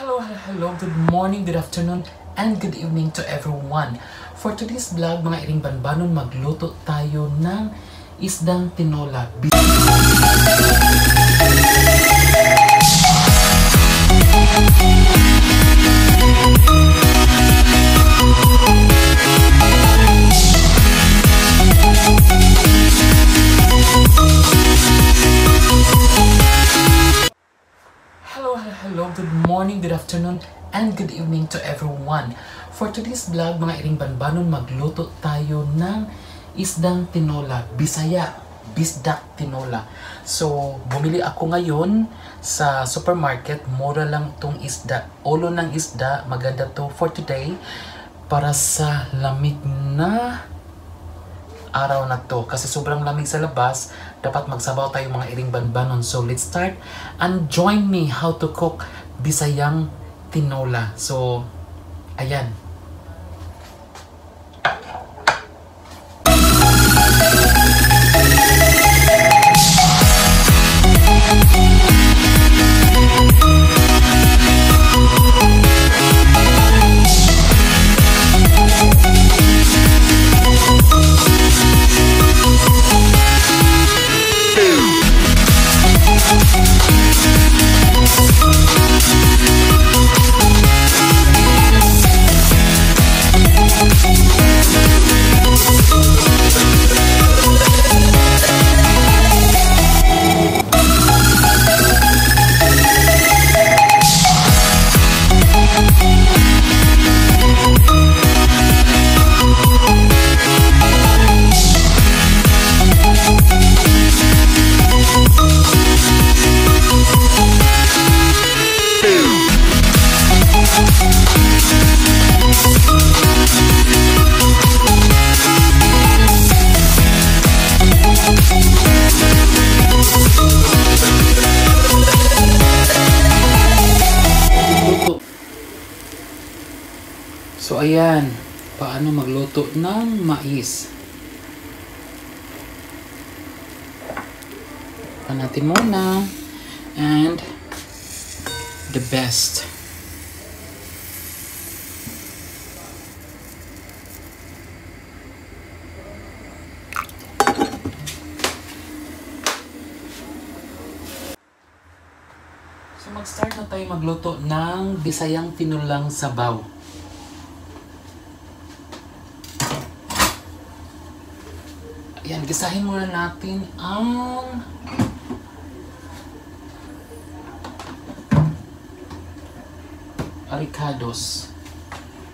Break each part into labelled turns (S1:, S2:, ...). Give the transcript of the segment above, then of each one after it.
S1: Hello, good morning, good afternoon, and good evening to everyone. For today's vlog, mga iring banbanon, magluto tayo ng isdang tinola. Hello, good morning, good afternoon, and good evening to everyone. For today's vlog, mga iring banbanon, magluto tayo ng isdang tinola. Bisdak tinola. So, bumili ako ngayon sa supermarket. Mura lang tong isda. Ulo ng isda, maganda to for today. Para sa lamig na araw na to. Kasi sobrang lamig sa labas, dapat magsabaw tayo mga iring banbanon. So let's start and join me how to cook Bisayang tinola. So, ayan. So ayan, paano magluto ng mais. Pan natin muna. And the best. So mag-start na tayo magluto ng Bisayang tinulang sabaw. Ayan, gisahin muna natin ang aricados.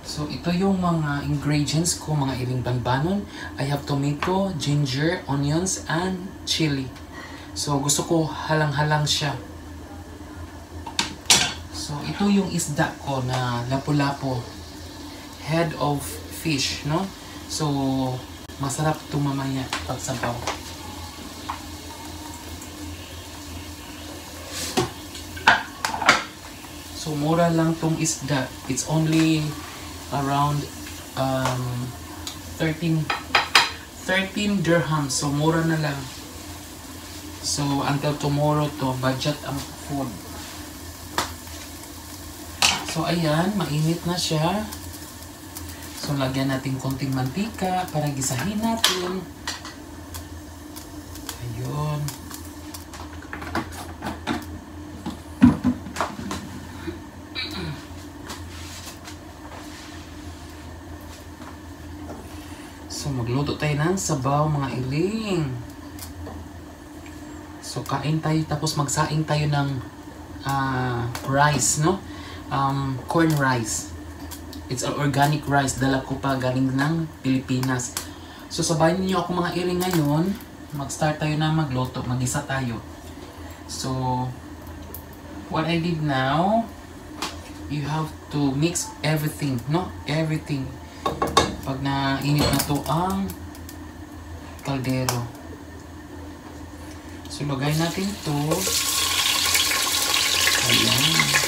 S1: So, ito yung mga ingredients ko, mga iring banbanon. I have tomato, ginger, onions, and chili. So, gusto ko halang-halang siya. So, ito yung isda ko na Lapulapu. Head of fish, no? So, masarap ito mamaya pagsabaw. So, mura lang tong isda. It's only around 13 dirhams. So, mura na lang. So, until tomorrow to, budget ang food. So, ayan, mainit na siya. So, lagyan natin konting mantika para gisahin natin. Ayun. So, magluto tayo ng sabaw, mga iling. So, kain tayo tapos magsaing tayo ng rice, no? Corn rice. It's an organic rice. Dala ko pa galing ng Pilipinas. So, sabayan niyo ako mga iring ngayon. Mag-start tayo na magluto. Mag-isa tayo. So, what I did now, you have to mix everything, no? Everything. Pag nainit na to ang kaldero. So, lagay natin to. Ayan.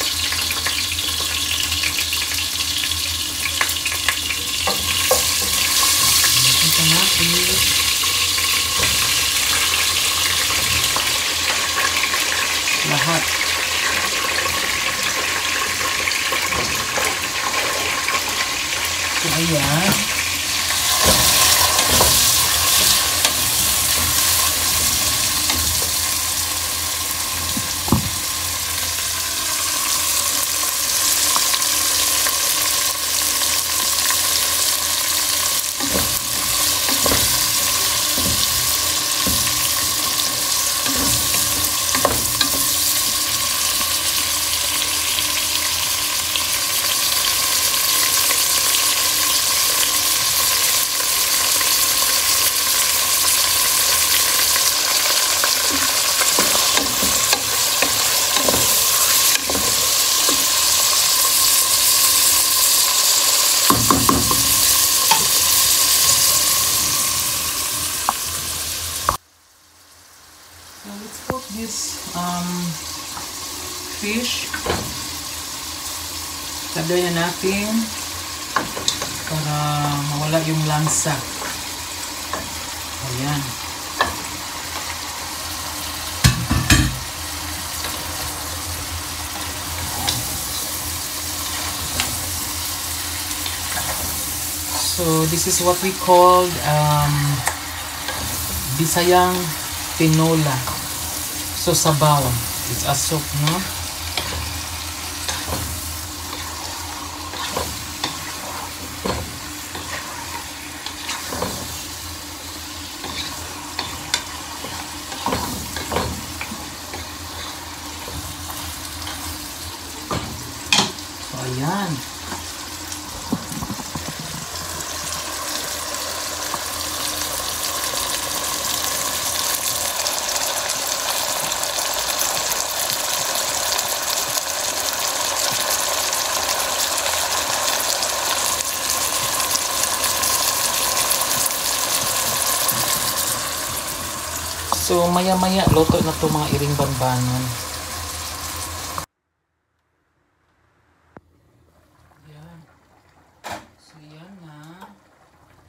S1: Lahat. Ayan. So let's put this fish. Sabay na natin para mawala yung lansa. Ayan. So this is what we called Bisayang Tinola. So sabaw. It's a soup, no? So ayan. So maya-maya luto na to mga iring banbanon. Yan. So yan na.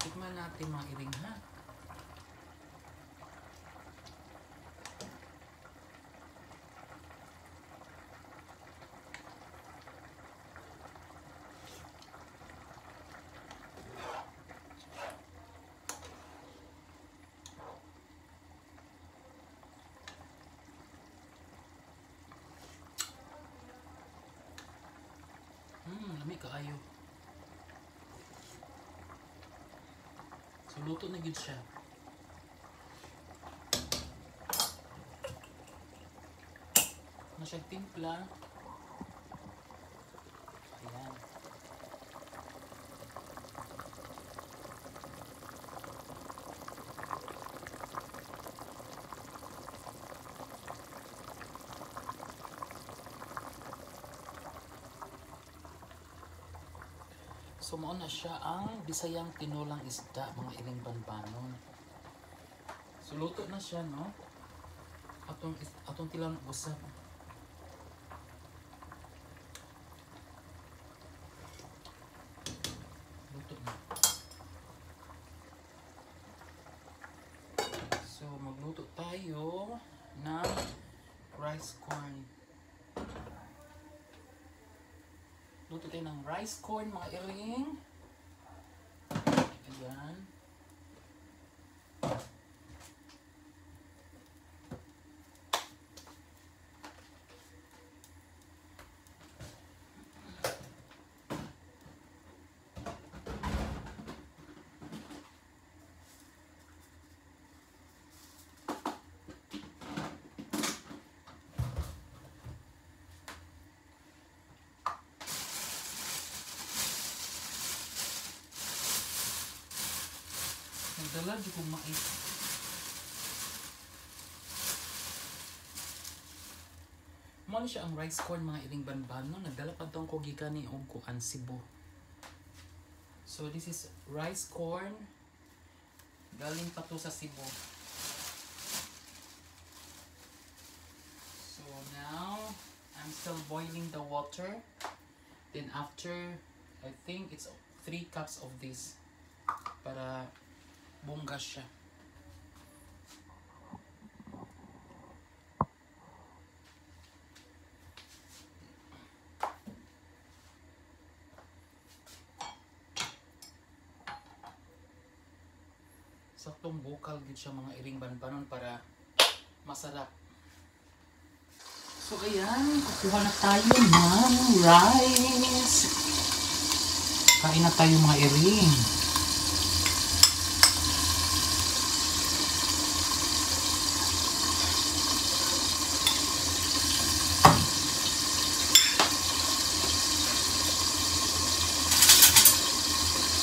S1: Tikman natin mga iring, ha. Lami kaayo. So luto na gid siya. Na siya timpla. Ayan. So mao na siya ang Bisayang tinolang isda, mga iring banbanon. So luto na siya, no? Atong tilaw na usap. Luto na. So magluto tayo ng rice corn. Luto tayo ng rice corn, mga iring. Ayan. Nagdala di kong mais. Mao siya ang rice corn, mga iring banbanon. Nagdala pa tong kogikan ni og kuan Cebu. So this is rice corn. Galing pa to sa Cebu. So now I'm still boiling the water. Then after, I think it's 3 cups of this para bunggas siya. saktong bukal gid siya mga iring banbanon para masarap. So ayan, kukuha na tayo ng rice. Kain na tayo mga iring.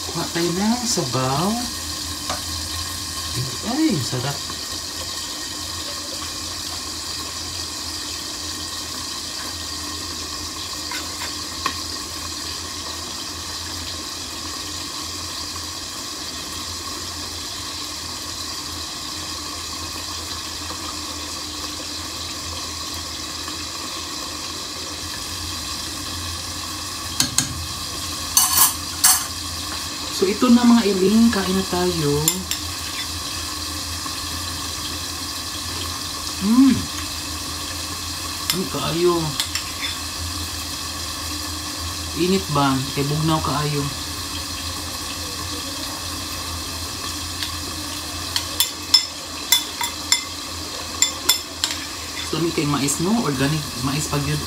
S1: Kuha tayo ng sabaw. Ay, sarap. So ito na mga iling, kain na tayo. Ano kaayo? Init ba? Kay bugnaw kaayo. So may kay mais no? Organic mais pag yun.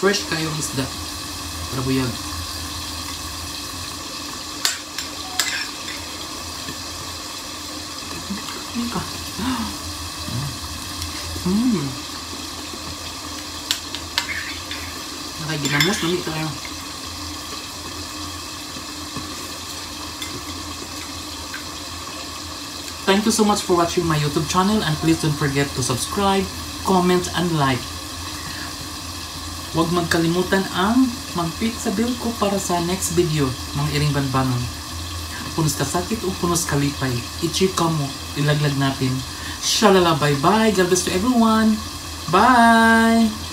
S1: Fresh kayong isda para buyag. Nakaginamos na ito kayo. Thank you so much for watching my YouTube channel, and please don't forget to subscribe, comment, and like. Huwag magkalimutan ang mag-click sa bell ko para sa next video, mga iring banbanon. Punos ka sakit o punos kalipay, i-chika mo, ilaglag natin. Shalala, bye-bye. God bless to everyone. Bye!